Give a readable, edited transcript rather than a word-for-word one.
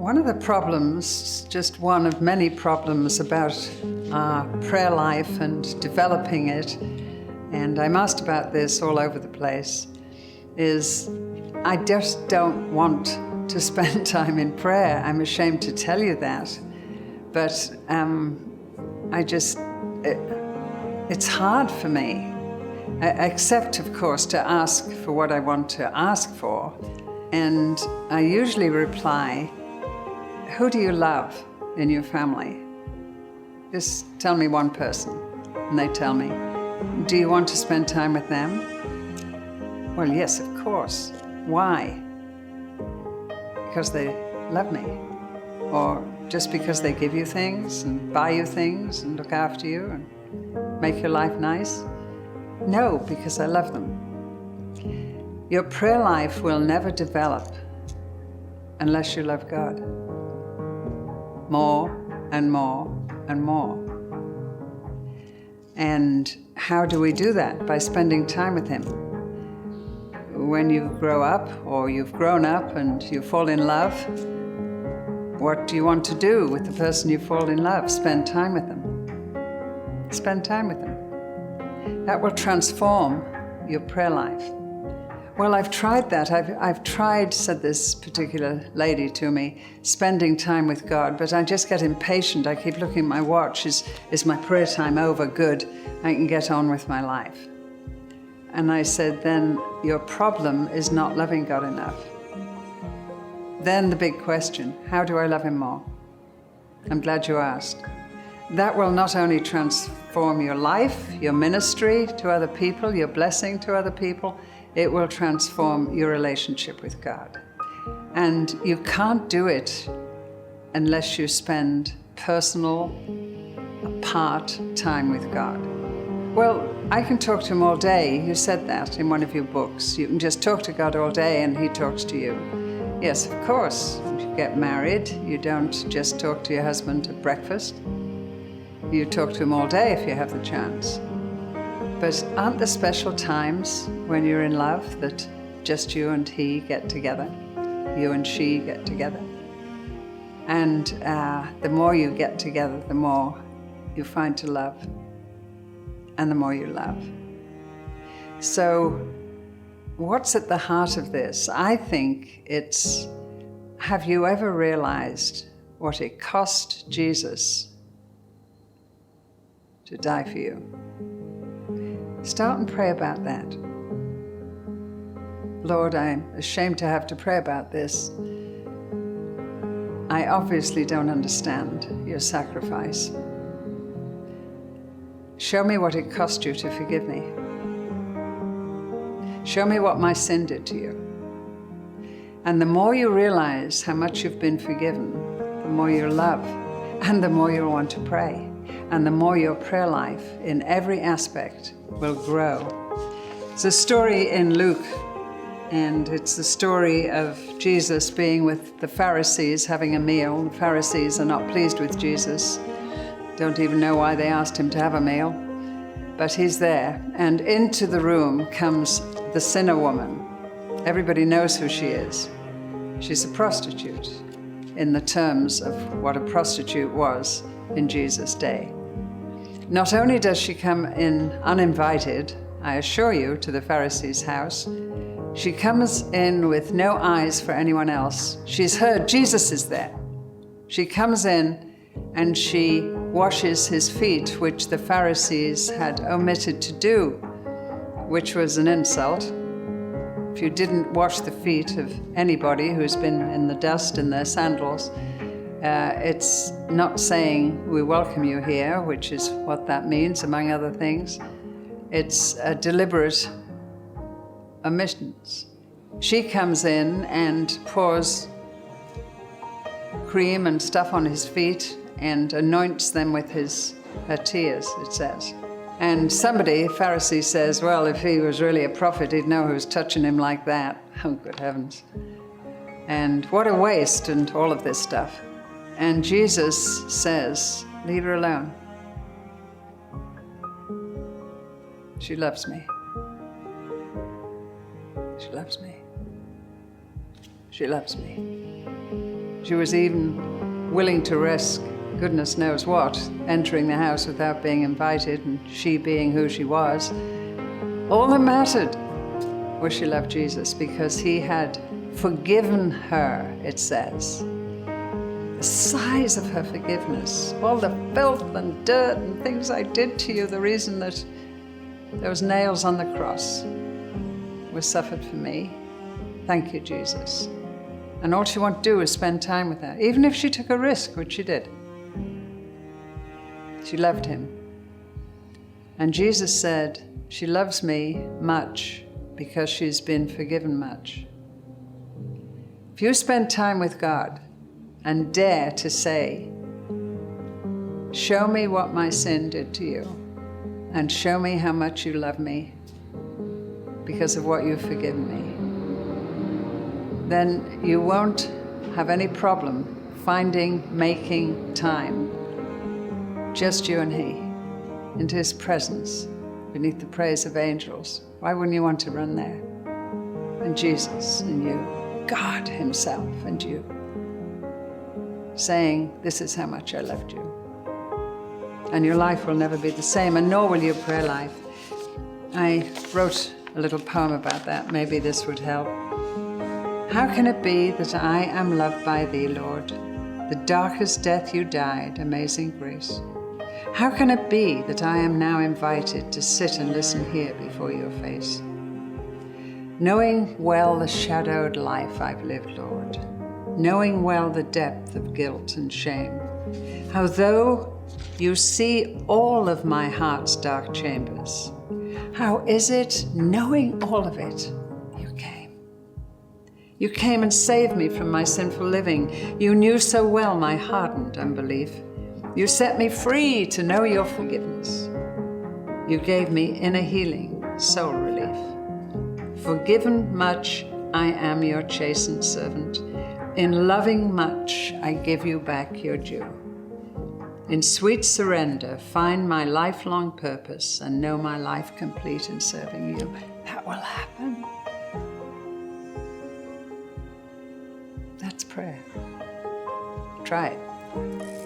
One of the problems, just one of many problems about our prayer life and developing it, and I'm asked about this all over the place, is I just don't want to spend time in prayer. I'm ashamed to tell you that, but it's hard for me, except of course to ask for what I want to ask for. And I usually reply, who do you love in your family? Just tell me one person. And they tell me, do you want to spend time with them? Well, yes, of course. Why? Because they love me. Or just because they give you things and buy you things and look after you and make your life nice? No, because I love them. Your prayer life will never develop unless you love God. More and more and more. And how do we do that? By spending time with Him. When you grow up or you've grown up and you fall in love, what do you want to do with the person you fall in love? Spend time with them. Spend time with them. That will transform your prayer life. Well, I've tried that. I've tried, said this particular lady to me, spending time with God, but I just get impatient. I keep looking at my watch. Is my prayer time over? Good. I can get on with my life. And I said, then your problem is not loving God enough. Then the big question, how do I love Him more? I'm glad you asked. That will not only transform your life, your ministry to other people, your blessing to other people, it will transform your relationship with God. And you can't do it unless you spend personal, apart time with God. Well, I can talk to Him all day. You said that in one of your books. You can just talk to God all day and He talks to you. Yes, of course. If you get married, you don't just talk to your husband at breakfast. You talk to him all day if you have the chance. But aren't there special times when you're in love that just you and he get together, you and she get together? And the more you get together, the more you find to love, and the more you love. So what's at the heart of this? I think it's, have you ever realized what it cost Jesus to die for you? Start and pray about that. Lord, I'm ashamed to have to pray about this. I obviously don't understand your sacrifice. Show me what it cost you to forgive me. Show me what my sin did to you. And the more you realize how much you've been forgiven, the more you love, and the more you'll want to pray. And the more your prayer life in every aspect will grow. There's a story in Luke, and it's the story of Jesus being with the Pharisees having a meal. The Pharisees are not pleased with Jesus. Don't even know why they asked him to have a meal. But he's there, and into the room comes the sinner woman. Everybody knows who she is. She's a prostitute in the terms of what a prostitute was in Jesus' day. Not only does she come in uninvited, I assure you, to the Pharisee's house, she comes in with no eyes for anyone else. She's heard Jesus is there. She comes in and she washes his feet, which the Pharisees had omitted to do, which was an insult. If you didn't wash the feet of anybody who's been in the dust in their sandals, it's not saying we welcome you here, which is what that means, among other things. It's a deliberate omissions. She comes in and pours cream and stuff on his feet and anoints them with her tears, it says. And somebody, a Pharisee, says, well, if he was really a prophet, he'd know who's touching him like that. Oh, good heavens. And what a waste, and all of this stuff. And Jesus says, leave her alone. She loves me. She loves me. She loves me. She was even willing to risk goodness knows what, entering the house without being invited, and she being who she was. All that mattered was she loved Jesus because he had forgiven her, it says. The size of her forgiveness, all the filth and dirt and things I did to you, the reason that those nails on the cross were suffered for me. Thank you, Jesus. And all she wanted to do was spend time with her, even if she took a risk, which she did. She loved him. And Jesus said, she loves me much because she's been forgiven much. If you spend time with God and dare to say, show me what my sin did to you, and show me how much you love me because of what you've forgiven me, then you won't have any problem making time, just you and he, into his presence, beneath the praise of angels. Why wouldn't you want to run there? And Jesus and you, God himself and you, saying, this is how much I loved you. And your life will never be the same, and nor will your prayer life. I wrote a little poem about that. Maybe this would help. How can it be that I am loved by thee, Lord? The darkest death you died, amazing grace. How can it be that I am now invited to sit and listen here before your face? Knowing well the shadowed life I've lived, Lord, knowing well the depth of guilt and shame, how though you see all of my heart's dark chambers, how is it, knowing all of it, you came? You came and saved me from my sinful living. You knew so well my hardened unbelief. You set me free to know your forgiveness. You gave me inner healing, soul relief. Forgiven much, I am your chastened servant. In loving much, I give you back your due. In sweet surrender, find my lifelong purpose and know my life complete in serving you. That will happen. That's prayer. Try it.